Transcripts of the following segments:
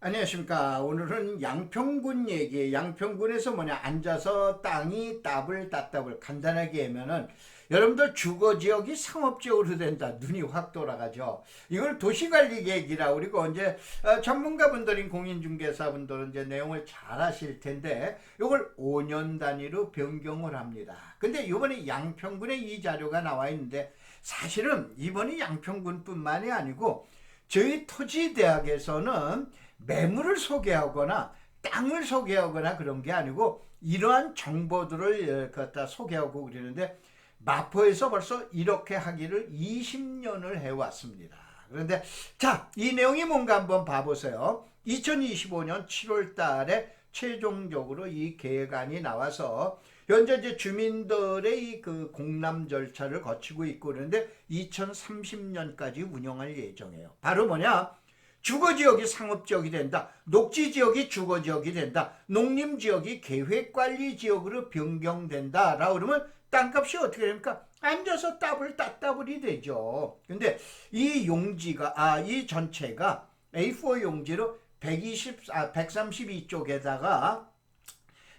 안녕하십니까. 오늘은 양평군 얘기. 양평군에서 앉아서 땅이 따블따따블 간단하게 하면은 여러분들 주거지역이 상업지역으로 된다. 눈이 확 돌아가죠. 이걸 도시관리계획이라고 그리고 이제 전문가분들인 공인중개사분들은 이제 내용을 잘 아실 텐데 이걸 5년 단위로 변경을 합니다. 근데 이번에 양평군에 이 자료가 나와 있는데 사실은 이번에 양평군뿐만이 아니고 저희 토지대학에서는 매물을 소개하거나 땅을 소개하거나 그런 게 아니고 이러한 정보들을 갖다 소개하고 그러는데 마포에서 벌써 이렇게 하기를 20년을 해왔습니다. 그런데 자, 이 내용이 뭔가 한번 봐보세요. 2025년 7월 달에 최종적으로 이 계획안이 나와서 현재 이제 주민들의 그 공람 절차를 거치고 있고 그러는데 2030년까지 운영할 예정이에요. 바로 뭐냐? 주거지역이 상업지역이 된다. 녹지지역이 주거지역이 된다. 농림지역이 계획관리지역으로 변경된다. 라고 그러면 땅값이 어떻게 됩니까? 앉아서 따블따따블이 되죠. 근데 이 용지가, 이 전체가 A4 용지로 132쪽에다가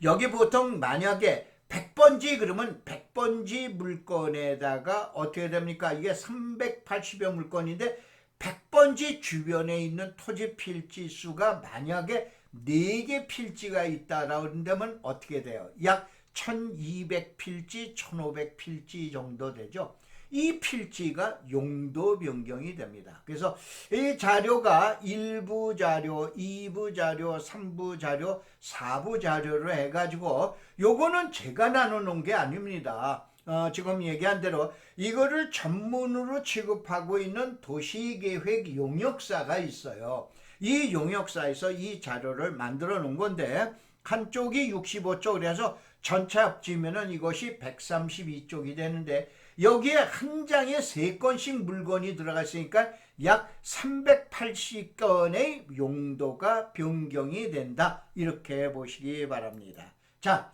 여기 보통 만약에 100번지 그러면 100번지 물건에다가 어떻게 됩니까? 이게 380여 물건인데 100번지 주변에 있는 토지 필지 수가 만약에 4개 필지가 있다라고 한다면 어떻게 돼요? 약 1200필지, 1500필지 정도 되죠. 이 필지가 용도 변경이 됩니다. 그래서 이 자료가 1부 자료, 2부 자료, 3부 자료, 4부 자료로 해가지고 요거는 제가 나눠놓은 게 아닙니다. 지금 얘기한 대로 이거를 전문으로 취급하고 있는 도시계획 용역사가 있어요. 이 용역사에서 이 자료를 만들어 놓은 건데 한쪽이 65쪽 그래서 전체 합치면은 이것이 132쪽이 되는데 여기에 한 장에 3건씩 물건이 들어가 있으니까 약 380건의 용도가 변경이 된다. 이렇게 보시기 바랍니다. 자,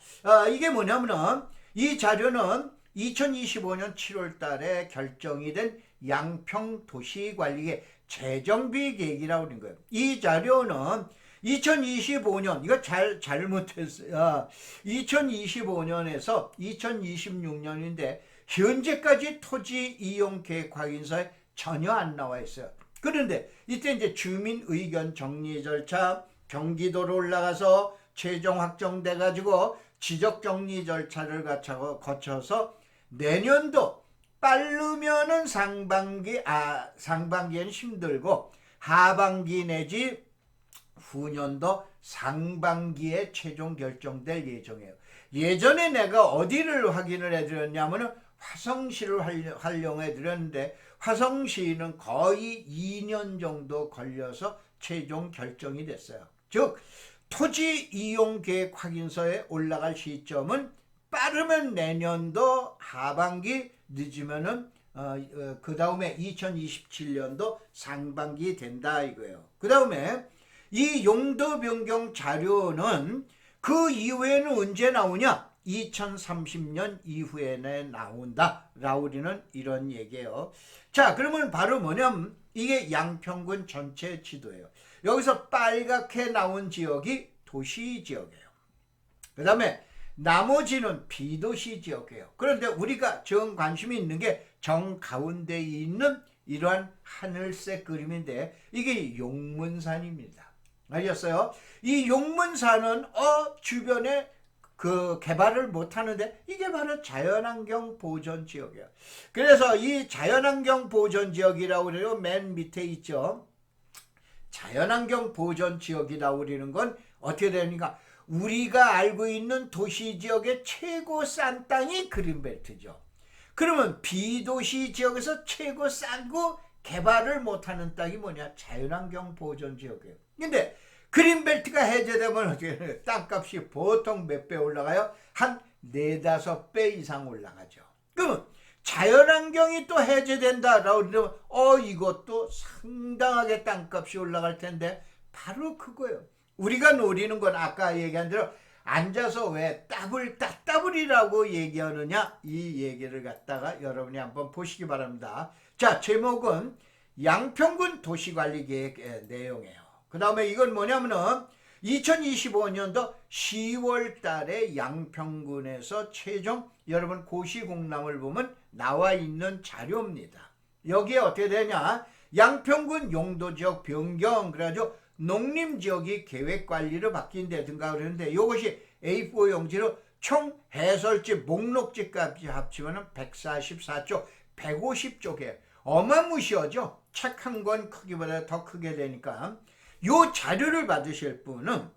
이게 뭐냐면은 이 자료는 2025년 7월 달에 결정이 된 양평 도시관리계 재정비 계획이라고 하는 거예요. 이 자료는 2025년 이거 잘못했어요. 2025년에서 2026년인데 현재까지 토지 이용 계획 확인서에 전혀 안 나와 있어요. 그런데 이때 이제 주민 의견 정리 절차 경기도로 올라가서 최종 확정돼 가지고 지적 정리 절차를 거쳐서 내년도 빠르면은 상반기에는 힘들고 하반기 내지 후년도 상반기에 최종 결정될 예정이에요. 예전에 내가 어디를 확인을 해드렸냐면은 화성시를 활용해 드렸는데 화성시는 거의 2년 정도 걸려서 최종 결정이 됐어요. 즉 토지 이용 계획 확인서에 올라갈 시점은 빠르면 내년도 하반기 늦으면은 그 다음에 2027년도 상반기 된다 이거예요. 그 다음에 이 용도 변경 자료는 그 이후에는 언제 나오냐? 2030년 이후에는 나온다. 라우리는 이런 얘기예요. 자, 그러면 바로 뭐냐면 이게 양평군 전체 지도예요. 여기서 빨갛게 나온 지역이 도시 지역이에요. 그 다음에 나머지는 비도시 지역이에요. 그런데 우리가 정 관심이 있는 게 정 가운데에 있는 이러한 하늘색 그림인데 이게 용문산입니다. 알겠어요? 이 용문산은 주변에 그 개발을 못 하는데 이게 바로 자연환경 보전 지역이에요. 그래서 이 자연환경 보전 지역이라고 그래요. 맨 밑에 있죠. 자연환경 보전 지역이라고 그러는 건 어떻게 됩니까? 우리가 알고 있는 도시 지역의 최고 싼 땅이 그린벨트죠. 그러면 비도시 지역에서 최고 싸고 개발을 못하는 땅이 뭐냐? 자연환경 보전 지역이에요. 근데 그린벨트가 해제되면 어떻게 땅값이 보통 몇 배 올라가요? 한 4-5배 이상 올라가죠. 그러면 자연환경이 또 해제된다라고 그러면 이것도 상당하게 땅값이 올라갈 텐데 바로 그거예요. 우리가 노리는 건 아까 얘기한 대로 앉아서 왜 따블이라고 얘기하느냐 이 얘기를 갖다가 여러분이 한번 보시기 바랍니다. 자, 제목은 양평군 도시관리계획의 내용이에요. 그 다음에 이건 뭐냐면은 2025년도 10월 달에 양평군에서 최종 여러분 고시공람을 보면 나와 있는 자료입니다. 여기에 어떻게 되냐? 양평군 용도지역 변경, 그래가지고 농림지역이 계획관리로 바뀐다든가 그러는데 이것이 A4 용지로 총 해설지 목록지까지 합치면 144쪽, 150쪽에 어마무시하죠. 책 한 권 크기보다 더 크게 되니까 요 자료를 받으실 분은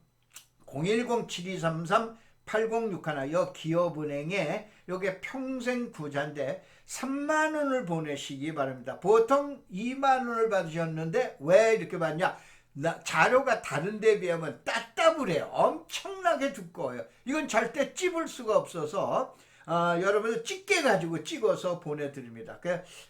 010-7233-8061 요 기업은행에 요게 평생 부자인데 3만 원을 보내시기 바랍니다. 보통 2만 원을 받으셨는데 왜 이렇게 받냐? 자료가 다른 데 비하면 따따블해요. 엄청나게 두꺼워요. 이건 절대 찝을 수가 없어서 여러분들 찍게 가지고 찍어서 보내드립니다.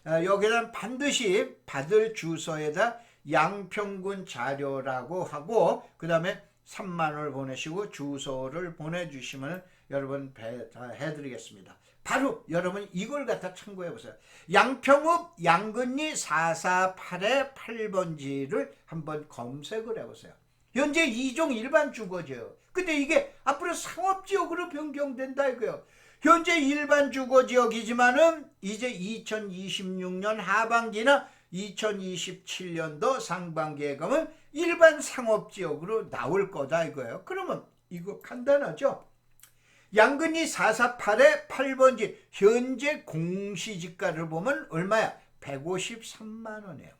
여기는 반드시 받을 주소에다 양평군 자료라고 하고 그 다음에 3만 원을 보내시고 주소를 보내주시면 여러분 해드리겠습니다. 바로 여러분 이걸 갖다 참고해보세요. 양평읍 양근리 448의 8번지를 한번 검색을 해보세요. 현재 2종 일반 주거지역. 근데 이게 앞으로 상업지역으로 변경된다 이거예요. 현재 일반 주거지역이지만은 이제 2026년 하반기나 2027년도 상반기에 가면 일반 상업지역으로 나올 거다 이거예요. 그러면 이거 간단하죠? 양근리 448의 8번지 현재 공시지가를 보면 얼마야? 153만 원이에요.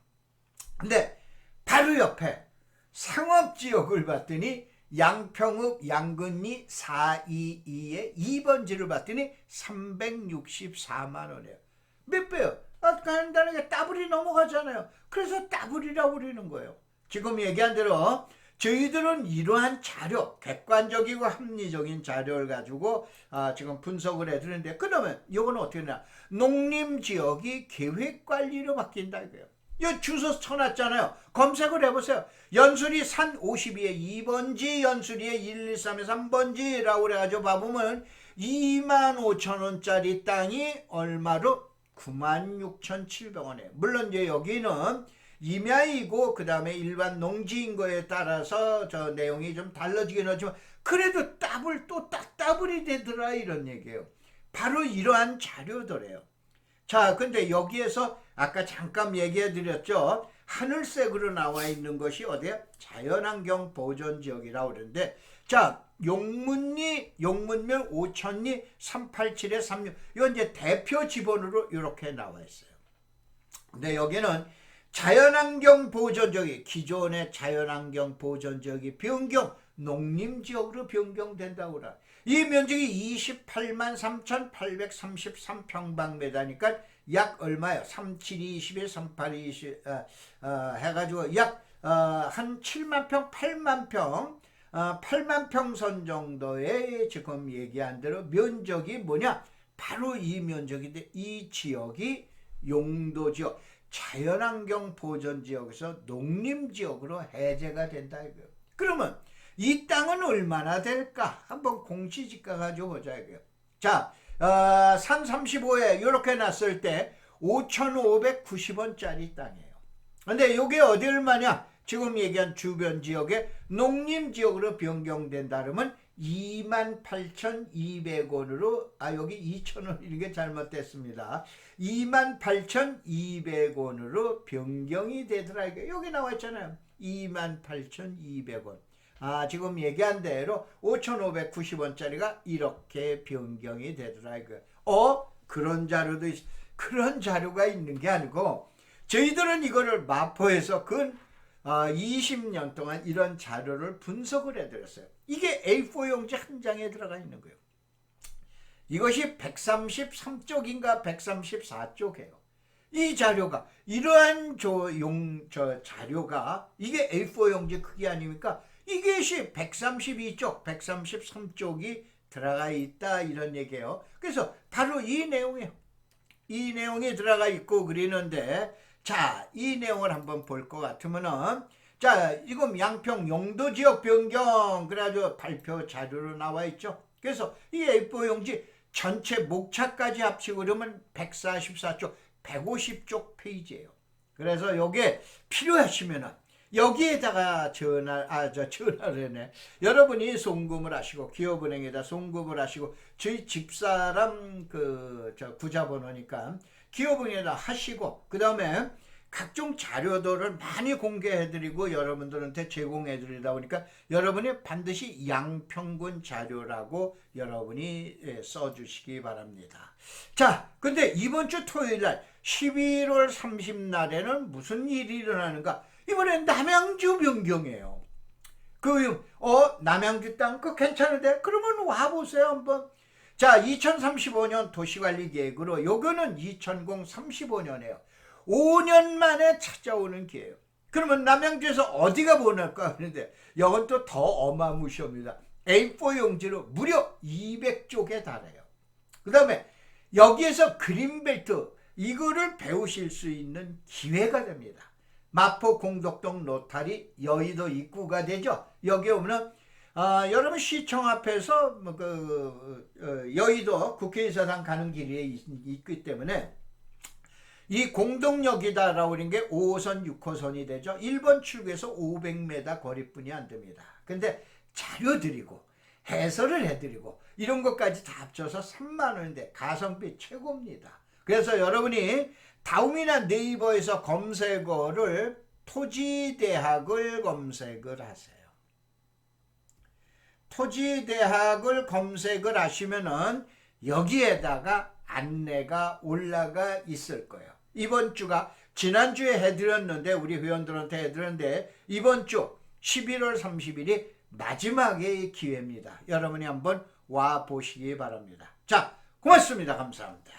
근데 바로 옆에 상업지역을 봤더니 양평읍 양근리 422의 2번지를 봤더니 364만 원이에요. 몇 배요? 간단하게 따블이 넘어가잖아요. 그래서 따블이라고 그러는 거예요. 지금 얘기한 대로 저희들은 이러한 자료, 객관적이고 합리적인 자료를 가지고 지금 분석을 해드리는데 그러면 이거는 어떻게 되냐? 농림지역이 계획관리로 바뀐다 이거예요. 이 주소 쳐놨잖아요. 검색을 해보세요. 연수리 산 52에 2번지, 연수리에 123에 3번지라고 그래가지고 봐보면 25,000원짜리 땅이 얼마로? 96,700원이에요. 물론 이제 여기는 임야이고 그 다음에 일반 농지인 거에 따라서 저 내용이 좀 달라지긴 하지만 그래도 따블 또 따블이 되더라 이런 얘기예요. 바로 이러한 자료더래요. 자, 근데 여기에서 아까 잠깐 얘기해 드렸죠. 하늘색으로 나와 있는 것이 어디야? 자연환경 보존지역이라고 그러는데 자, 용문면 5천리 387에 36 이건 이제 대표 지번으로 이렇게 나와 있어요. 근데 여기는 자연환경 보존지역이 기존의 자연환경 보존지역이 변경 농림지역으로 변경된다고 그래. 이 면적이 28만 3,833평방미터니까 약 얼마요? 37, 21, 38, 20 해가지고 약 한 7만 평, 8만 평 8만 평선 정도의 지금 얘기한 대로 면적이 뭐냐? 바로 이 면적인데 이 지역이 용도지역 자연환경 보존지역에서 농림지역으로 해제가 된다 이거예요. 그러면 이 땅은 얼마나 될까? 한번 공시지가 가지고 보자 이거예요. 자, 산 35에 이렇게 놨을 때 5,590원짜리 땅이에요. 근데 이게 어디 얼마냐? 지금 얘기한 주변 지역에 농림지역으로 변경된다 그러면 28,200원으로 여기 2,000원 이게 잘못됐습니다. 28,200원으로 변경이 되더라. 여기 나와 있잖아요. 28,200원. 지금 얘기한 대로 5,590원짜리가 이렇게 변경이 되더라. 그런 자료도 그런 자료가 있는 게 아니고 저희들은 이거를 마포에서 20년 동안 이런 자료를 분석을 해드렸어요. 이게 A4 용지 한 장에 들어가 있는 거예요. 이것이 133쪽인가 134쪽이에요. 이 자료가 이러한 자료가 이게 A4 용지 크기 아닙니까? 이것이 132쪽, 133쪽이 들어가 있다 이런 얘기예요. 그래서 바로 이 내용이에요. 이 내용이 들어가 있고 그러는데 자, 이 내용을 한번 볼 것 같으면은 자, 이건 양평 용도지역 변경 그래가지고 발표 자료로 나와 있죠. 그래서 이 A4 용지 전체 목차까지 합치고 그러면 144쪽, 150쪽 페이지예요. 그래서 요게 필요하시면은 여기에다가 전화를 여러분이 송금을 하시고 기업은행에다 송금을 하시고 저희 집사람 구자번호니까 기업은행에다 하시고 그 다음에 각종 자료들을 많이 공개해드리고 여러분들한테 제공해드리다 보니까 여러분이 반드시 양평군 자료라고 여러분이 써주시기 바랍니다. 자, 근데 이번 주 토요일날 11월 30날에는 무슨 일이 일어나는가? 이번엔 남양주 변경이에요. 남양주 땅 그거 괜찮은데? 그러면 와보세요 한번. 자, 2035년 도시관리계획으로 요거는 2035년이에요. 5년 만에 찾아오는 기회예요. 그러면 남양주에서 어디가 보낼까 하는데 이건 또 더 어마무시합니다. A4 용지로 무려 200쪽에 달해요. 그 다음에 여기에서 그린벨트 이거를 배우실 수 있는 기회가 됩니다. 마포 공덕동 로타리 여의도 입구가 되죠. 여기 오면 여러분 시청 앞에서 여의도 국회의사당 가는 길에 있기 때문에 이 공동역이다라고 하는 게 5호선 6호선이 되죠. 1번 출구에서 500m 거리뿐이 안 됩니다. 근데 자료 드리고 해설을 해드리고 이런 것까지 다 합쳐서 3만 원인데 가성비 최고입니다. 그래서 여러분이 다음이나 네이버에서 검색어를 토지대학을 검색을 하세요. 토지대학을 검색을 하시면은 여기에다가 안내가 올라가 있을 거예요. 이번 주가 지난주에 해드렸는데 우리 회원들한테 해드렸는데 이번 주 11월 30일이 마지막의 기회입니다. 여러분이 한번 와 보시기 바랍니다. 자, 고맙습니다. 감사합니다.